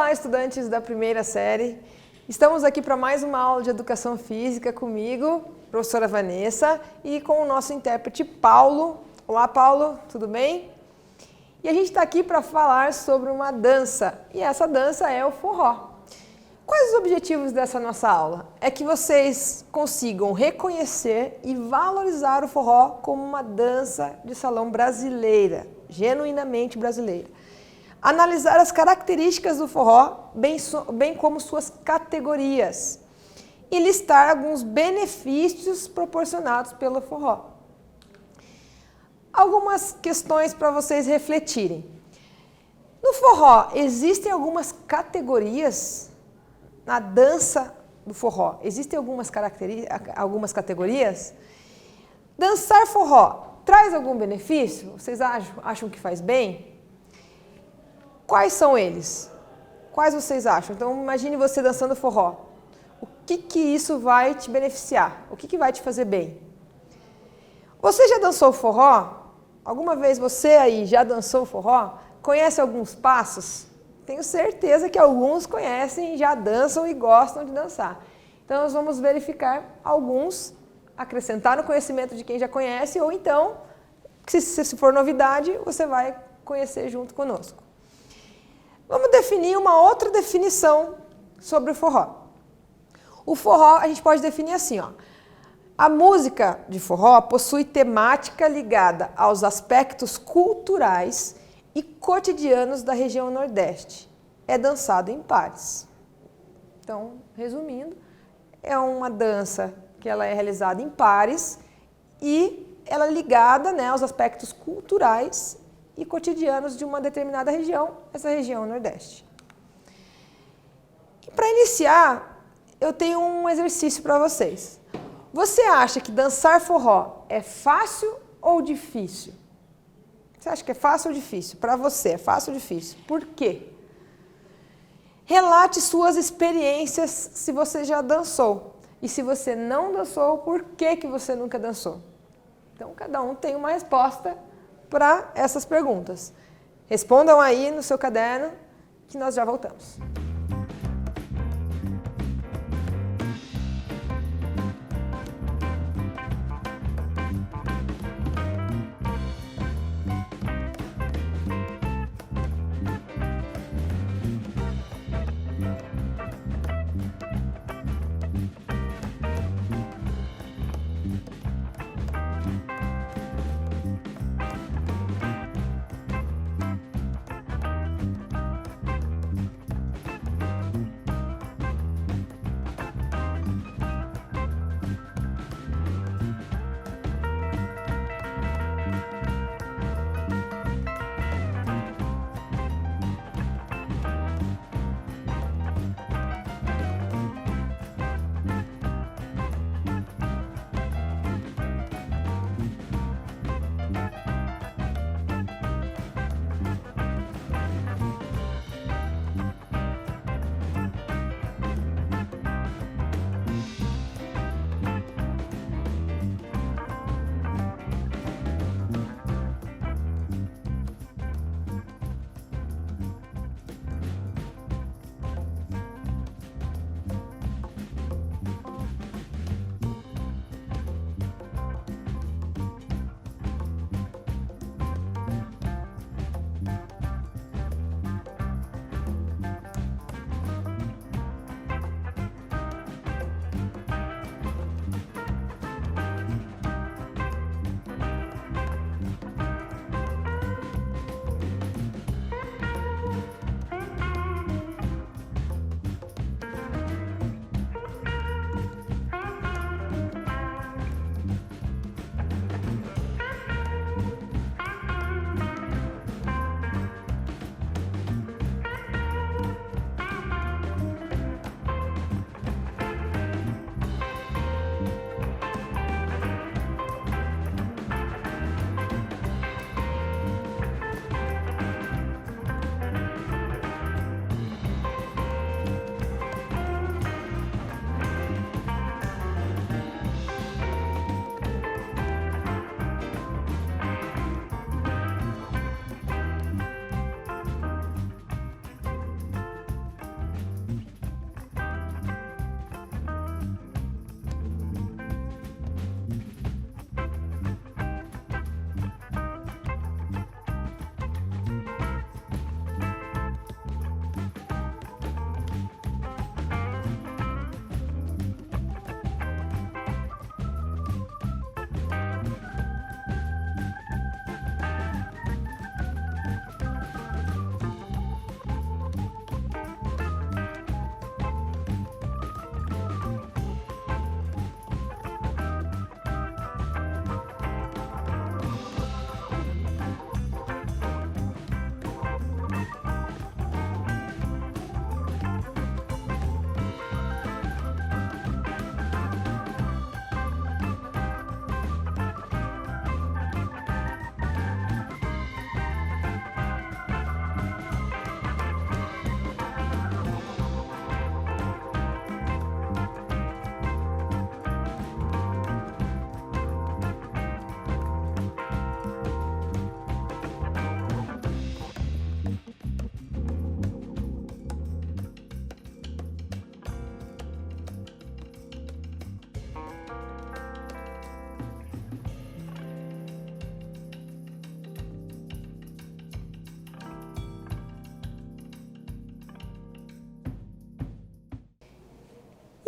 Olá, estudantes da primeira série. Estamos aqui para mais uma aula de Educação Física comigo, professora Vanessa, e com o nosso intérprete Paulo. Olá, Paulo, tudo bem? E a gente está aqui para falar sobre uma dança, e essa dança é o forró. Quais os objetivos dessa nossa aula? É que vocês consigam reconhecer e valorizar o forró como uma dança de salão brasileira, genuinamente brasileira. Analisar as características do forró, bem como suas categorias. E listar alguns benefícios proporcionados pelo forró. Algumas questões para vocês refletirem. No forró, existem algumas categorias na dança do forró. Existem algumas categorias? Dançar forró traz algum benefício? Vocês acham que faz bem? Quais são eles? Quais vocês acham? Então, imagine você dançando forró. O que isso vai te beneficiar? O que vai te fazer bem? Você já dançou forró? Alguma vez você aí já dançou forró? Conhece alguns passos? Tenho certeza que alguns conhecem, já dançam e gostam de dançar. Então, nós vamos verificar alguns, acrescentar no conhecimento de quem já conhece, ou então, se for novidade, você vai conhecer junto conosco. Vamos definir uma outra definição sobre o forró. O forró a gente pode definir assim, ó. A música de forró possui temática ligada aos aspectos culturais e cotidianos da região Nordeste. É dançado em pares. Então, resumindo, é uma dança que ela é realizada em pares e ela é ligada, né, aos aspectos culturais e cotidianos de uma determinada região, essa região Nordeste. E para iniciar, eu tenho um exercício para vocês. Você acha que dançar forró é fácil ou difícil? Você acha que é fácil ou difícil? Para você, é fácil ou difícil? Por quê? Relate suas experiências se você já dançou. E se você não dançou, por que você nunca dançou? Então, cada um tem uma resposta para essas perguntas. Respondam aí no seu caderno que nós já voltamos.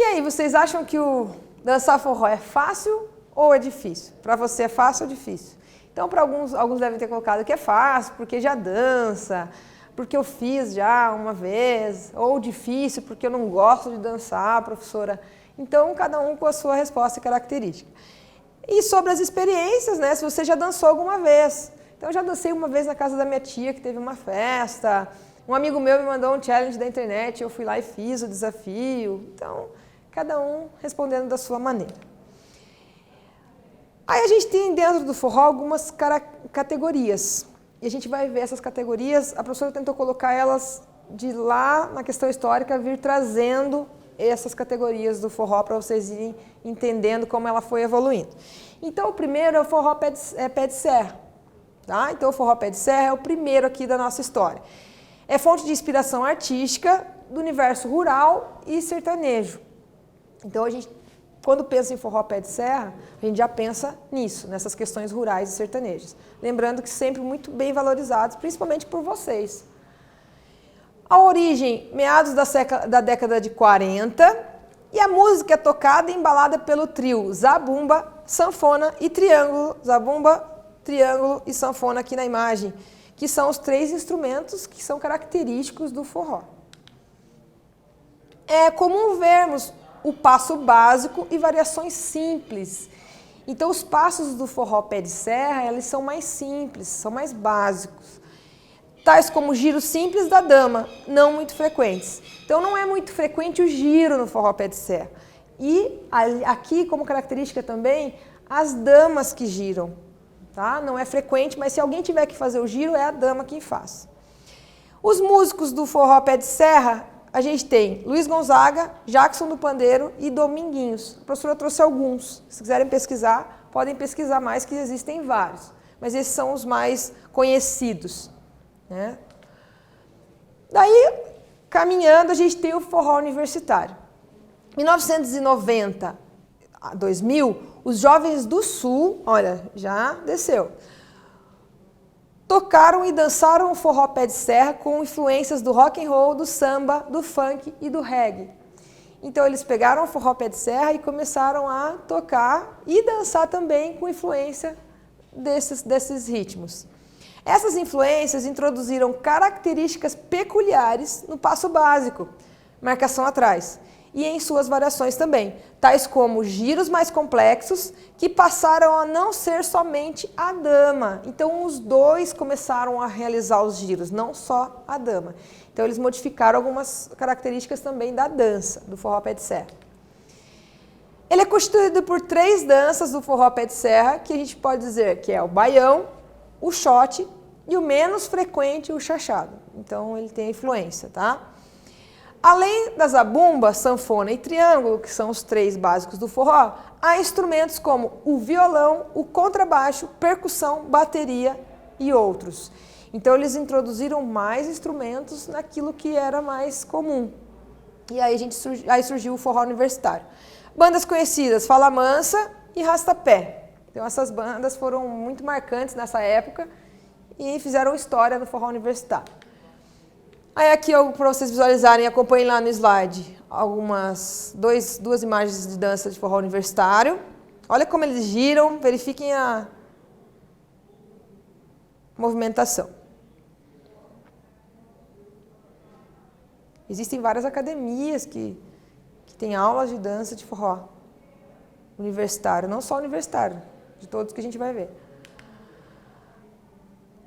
aí, vocês acham que o dançar forró é fácil ou é difícil? Para você é fácil ou difícil? Então, para alguns devem ter colocado que é fácil, porque já dança, porque eu fiz já uma vez, ou difícil, porque eu não gosto de dançar, professora. Então, cada um com a sua resposta característica. E sobre as experiências, né? Se você já dançou alguma vez. Então, eu já dancei uma vez na casa da minha tia, que teve uma festa. Um amigo meu me mandou um challenge da internet, eu fui lá e fiz o desafio. Então, cada um respondendo da sua maneira. Aí a gente tem dentro do forró algumas categorias. E a gente vai ver essas categorias, a professora tentou colocar elas de lá na questão histórica, vir trazendo essas categorias do forró para vocês irem entendendo como ela foi evoluindo. Então, o primeiro é o forró pé de serra. Tá? Então, o forró pé de serra é o primeiro aqui da nossa história. É fonte de inspiração artística do universo rural e sertanejo. Então, a gente, quando pensa em forró pé de serra, a gente já pensa nisso, nessas questões rurais e sertanejas. Lembrando que sempre muito bem valorizados, principalmente por vocês. A origem, meados da década de 40, e a música é tocada e embalada pelo trio zabumba, sanfona e triângulo. Zabumba, triângulo e sanfona aqui na imagem, que são os 3 instrumentos que são característicos do forró. É comum vermos o passo básico e variações simples. Então, os passos do forró pé de serra, eles são mais simples, são mais básicos. Tais como giros simples da dama, não muito frequentes. Então, não é muito frequente o giro no forró pé de serra. E aqui, como característica também, as damas que giram. Tá? Não é frequente, mas se alguém tiver que fazer o giro, é a dama quem faz. Os músicos do forró pé de serra, a gente tem Luiz Gonzaga, Jackson do Pandeiro e Dominguinhos. A professora trouxe alguns. Se quiserem pesquisar, podem pesquisar mais, que existem vários. Mas esses são os mais conhecidos. Né? Daí, caminhando, a gente tem o forró universitário. Em 1990 a 2000, os jovens do Sul, olha, já desceu, tocaram e dançaram o forró pé de serra com influências do rock and roll, do samba, do funk e do reggae. Então eles pegaram o forró pé de serra e começaram a tocar e dançar também com influência desses ritmos. Essas influências introduziram características peculiares no passo básico, marcação atrás, e em suas variações também, tais como giros mais complexos, que passaram a não ser somente a dama. Então, os dois começaram a realizar os giros, não só a dama. Então, eles modificaram algumas características também da dança, do forró pé de serra. Ele é constituído por 3 danças do forró pé de serra, que a gente pode dizer que é o baião, o xote e o menos frequente, o chachado. Então, ele tem influência, tá? Além da zabumba, sanfona e triângulo, que são os 3 básicos do forró, há instrumentos como o violão, o contrabaixo, percussão, bateria e outros. Então, eles introduziram mais instrumentos naquilo que era mais comum. E aí, aí surgiu o forró universitário. Bandas conhecidas, Fala Mansa e Rastapé. Então, essas bandas foram muito marcantes nessa época e fizeram história no forró universitário. Aí aqui, para vocês visualizarem, acompanhem lá no slide duas imagens de dança de forró universitário. Olha como eles giram, verifiquem a movimentação. Existem várias academias que têm aulas de dança de forró universitário, não só universitário, de todos que a gente vai ver.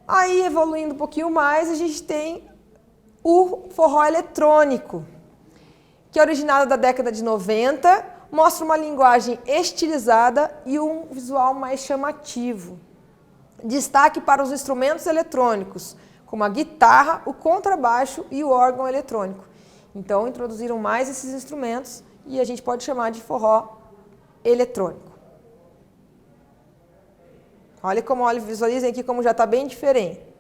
Aí, evoluindo um pouquinho mais, a gente tem o forró eletrônico, que é originado da década de 90, mostra uma linguagem estilizada e um visual mais chamativo. Destaque para os instrumentos eletrônicos, como a guitarra, o contrabaixo e o órgão eletrônico. Então, introduziram mais esses instrumentos e a gente pode chamar de forró eletrônico. Visualizem aqui como já está bem diferente.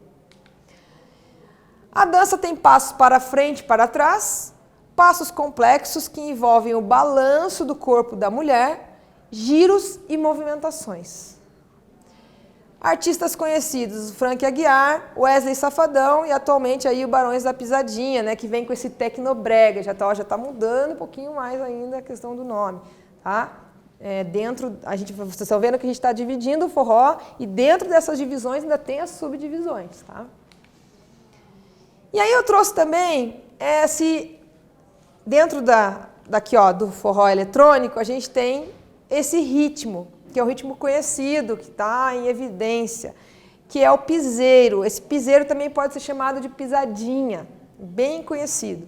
A dança tem passos para frente e para trás, passos complexos que envolvem o balanço do corpo da mulher, giros e movimentações. Artistas conhecidos, Frank Aguiar, Wesley Safadão e atualmente aí o Barões da Pisadinha, né, que vem com esse tecnobrega, já tá mudando um pouquinho mais ainda a questão do nome, tá? Vocês estão vendo que a gente está dividindo o forró e dentro dessas divisões ainda tem as subdivisões, tá? E aí eu trouxe também dentro daqui ó, do forró eletrônico, a gente tem esse ritmo, que é um ritmo conhecido, que está em evidência, que é o piseiro. Esse piseiro também pode ser chamado de pisadinha, bem conhecido.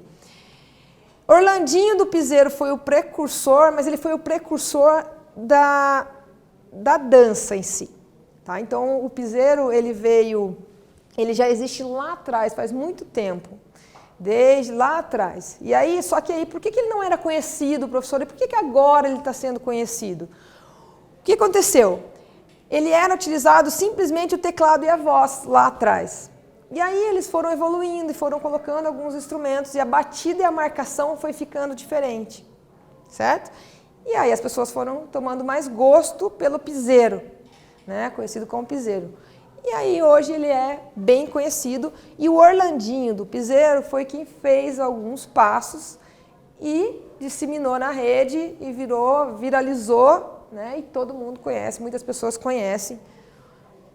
Orlandinho do Piseiro foi o precursor, mas ele foi o precursor da dança em si. Tá? Então, o piseiro, ele já existe lá atrás, faz muito tempo, desde lá atrás. E aí, só que aí, por que ele não era conhecido, professor? E por que agora ele está sendo conhecido? O que aconteceu? Ele era utilizado simplesmente o teclado e a voz lá atrás. E aí eles foram evoluindo e foram colocando alguns instrumentos e a batida e a marcação foi ficando diferente, certo? E aí as pessoas foram tomando mais gosto pelo piseiro, né? Conhecido como piseiro. E aí hoje ele é bem conhecido e o Orlandinho do Piseiro foi quem fez alguns passos e disseminou na rede e viralizou, né? E todo mundo conhece, muitas pessoas conhecem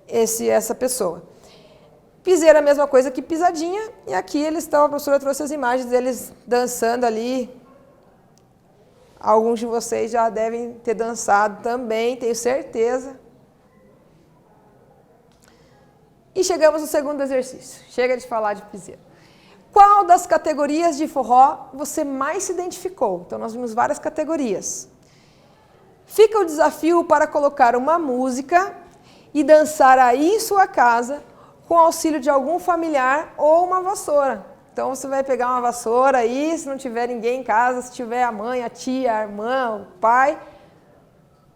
essa pessoa. Piseiro é a mesma coisa que pisadinha, e aqui eles estão, a professora trouxe as imagens deles dançando ali. Alguns de vocês já devem ter dançado também, tenho certeza. E chegamos no segundo exercício. Chega de falar de piseiro. Qual das categorias de forró você mais se identificou? Então, nós vimos várias categorias. Fica o desafio para colocar uma música e dançar aí em sua casa com auxílio de algum familiar ou uma vassoura. Então, você vai pegar uma vassoura aí, se não tiver ninguém em casa, se tiver a mãe, a tia, a irmã, o pai,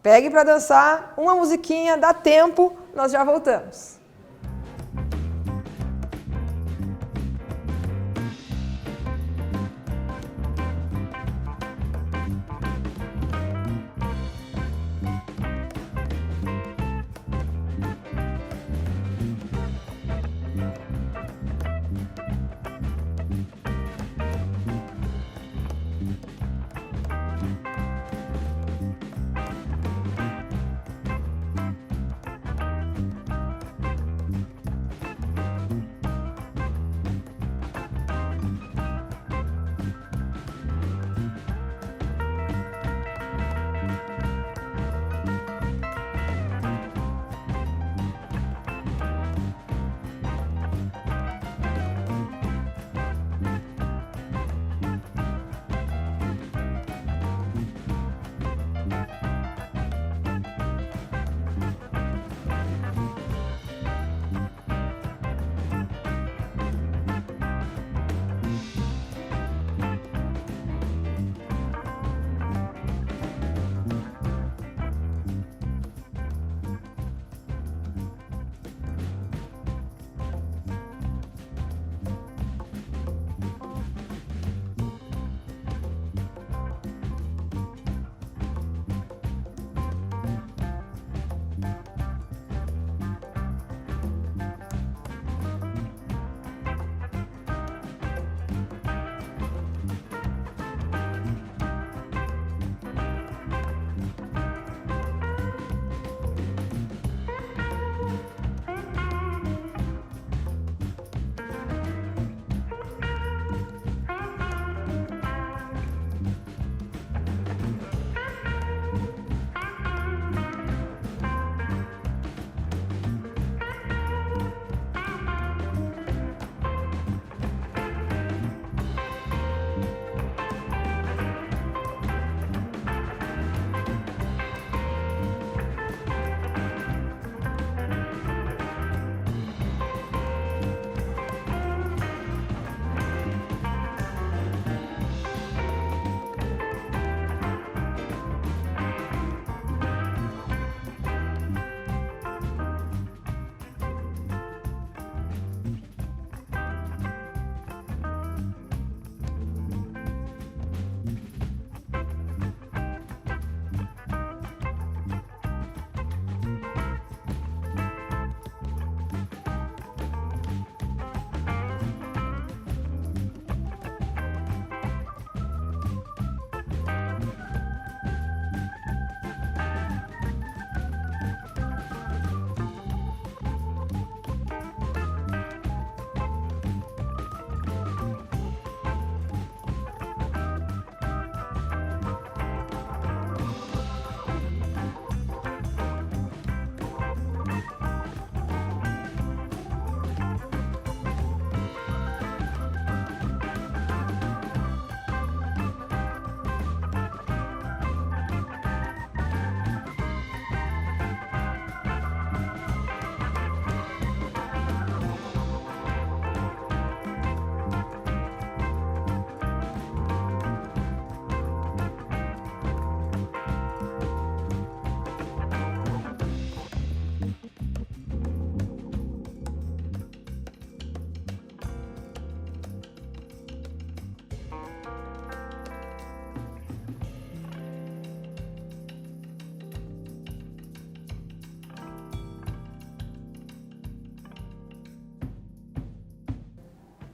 pegue para dançar uma musiquinha, dá tempo, nós já voltamos.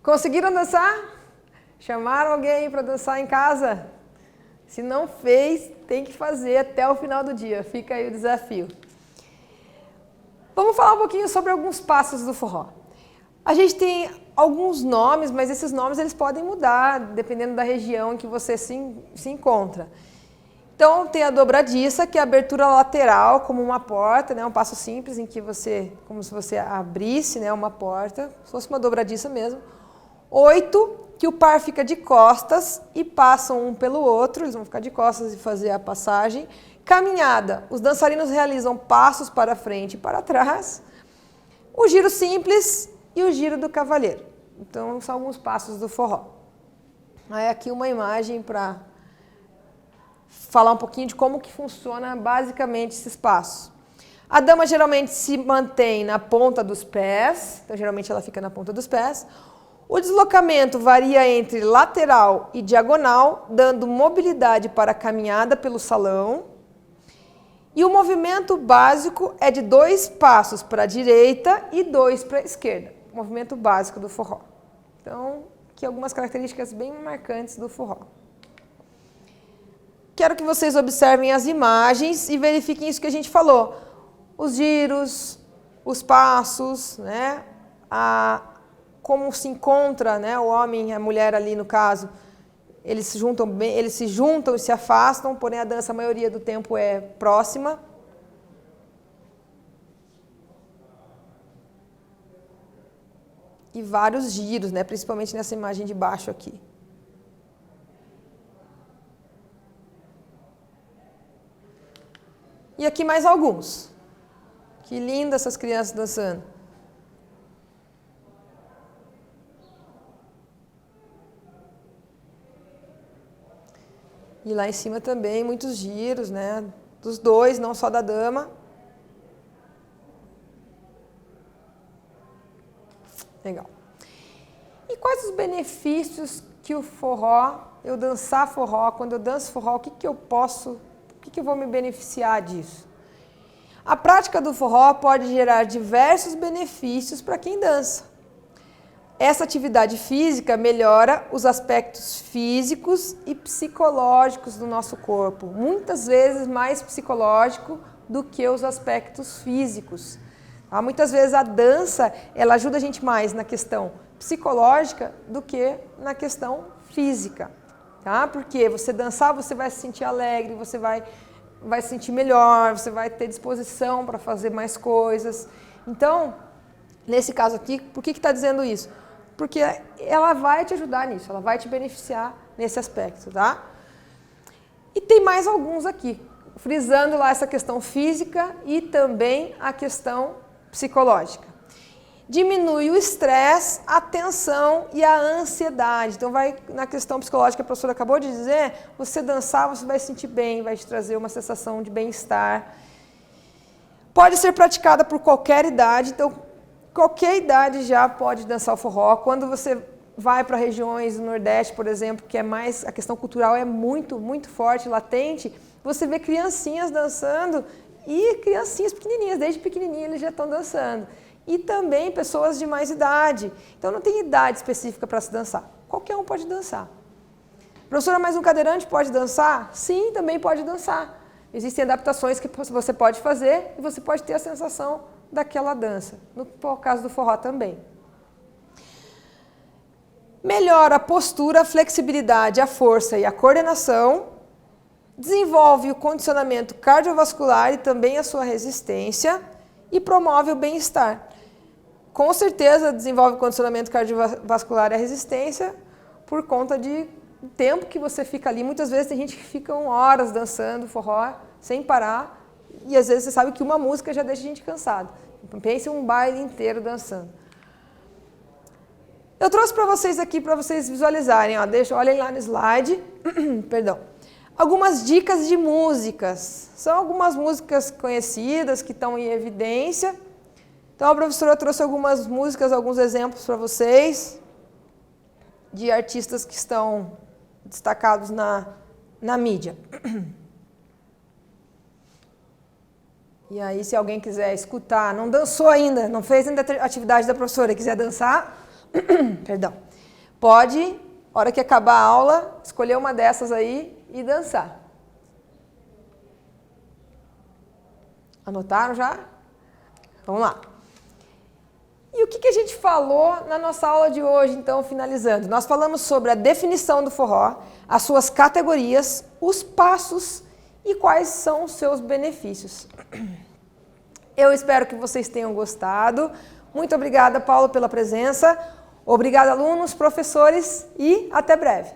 Conseguiram dançar? Chamaram alguém para dançar em casa? Se não fez, tem que fazer até o final do dia. Fica aí o desafio. Vamos falar um pouquinho sobre alguns passos do forró. A gente tem alguns nomes, mas esses nomes eles podem mudar dependendo da região em que você se encontra. Então tem a dobradiça, que é a abertura lateral como uma porta, né? Um passo simples em que você, como se você abrisse, né, uma porta, se fosse uma dobradiça mesmo. 8, que o par fica de costas e passam um pelo outro, eles vão ficar de costas e fazer a passagem. Caminhada, os dançarinos realizam passos para frente e para trás. O giro simples e o giro do cavalheiro. Então, são alguns passos do forró. Aí aqui uma imagem para falar um pouquinho de como que funciona basicamente esses passos. A dama geralmente se mantém na ponta dos pés, então geralmente ela fica na ponta dos pés. O deslocamento varia entre lateral e diagonal, dando mobilidade para a caminhada pelo salão. E o movimento básico é de 2 passos para a direita e 2 para a esquerda. O movimento básico do forró. Então, aqui algumas características bem marcantes do forró. Quero que vocês observem as imagens e verifiquem isso que a gente falou. Os giros, os passos, né? Como se encontra, né, o homem e a mulher ali no caso, eles se juntam e se afastam, porém a dança a maioria do tempo é próxima. E vários giros, né, principalmente nessa imagem de baixo aqui. E aqui mais alguns. Que lindas essas crianças dançando. E lá em cima também muitos giros, né? Dos dois, não só da dama. Legal. E quais os benefícios que o forró, eu dançar forró, quando eu danço forró, o que eu vou me beneficiar disso? A prática do forró pode gerar diversos benefícios para quem dança. Essa atividade física melhora os aspectos físicos e psicológicos do nosso corpo, muitas vezes mais psicológico do que os aspectos físicos. Muitas vezes a dança ela ajuda a gente mais na questão psicológica do que na questão física. Tá? Porque você dançar, você vai se sentir alegre, você vai se sentir melhor, você vai ter disposição para fazer mais coisas. Então, nesse caso aqui, por que está dizendo isso? Porque ela vai te ajudar nisso, ela vai te beneficiar nesse aspecto, tá? E tem mais alguns aqui, frisando lá essa questão física e também a questão psicológica. Diminui o estresse, a tensão e a ansiedade. Então, vai na questão psicológica, a professora acabou de dizer, você dançar, você vai se sentir bem, vai te trazer uma sensação de bem-estar. Pode ser praticada por qualquer idade, então, qualquer idade já pode dançar o forró. Quando você vai para regiões do Nordeste, por exemplo, que é mais, a questão cultural é muito, muito forte, latente, você vê criancinhas dançando e criancinhas pequenininhas, desde pequenininhas eles já estão dançando. E também pessoas de mais idade. Então não tem idade específica para se dançar. Qualquer um pode dançar. Professora, mas um cadeirante pode dançar? Sim, também pode dançar. Existem adaptações que você pode fazer e você pode ter a sensação daquela dança. No caso do forró também. Melhora a postura, a flexibilidade, a força e a coordenação. Desenvolve o condicionamento cardiovascular e também a sua resistência. E promove o bem-estar. Com certeza desenvolve o condicionamento cardiovascular e a resistência por conta de tempo que você fica ali. Muitas vezes tem gente que fica horas dançando forró sem parar e às vezes você sabe que uma música já deixa a gente cansado. Pense um baile inteiro dançando. Eu trouxe para vocês aqui, para vocês visualizarem, ó, olhem lá no slide, perdão. Algumas dicas de músicas. São algumas músicas conhecidas que estão em evidência. Então a professora trouxe algumas músicas, alguns exemplos para vocês de artistas que estão destacados na mídia. E aí, se alguém quiser escutar, não dançou ainda, não fez ainda a atividade da professora e quiser dançar, perdão, pode, hora que acabar a aula, escolher uma dessas aí e dançar. Anotaram já? Vamos lá. E o que a gente falou na nossa aula de hoje, então, finalizando? Nós falamos sobre a definição do forró, as suas categorias, os passos e quais são os seus benefícios. Eu espero que vocês tenham gostado. Muito obrigada, Paulo, pela presença. Obrigada, alunos, professores, e até breve.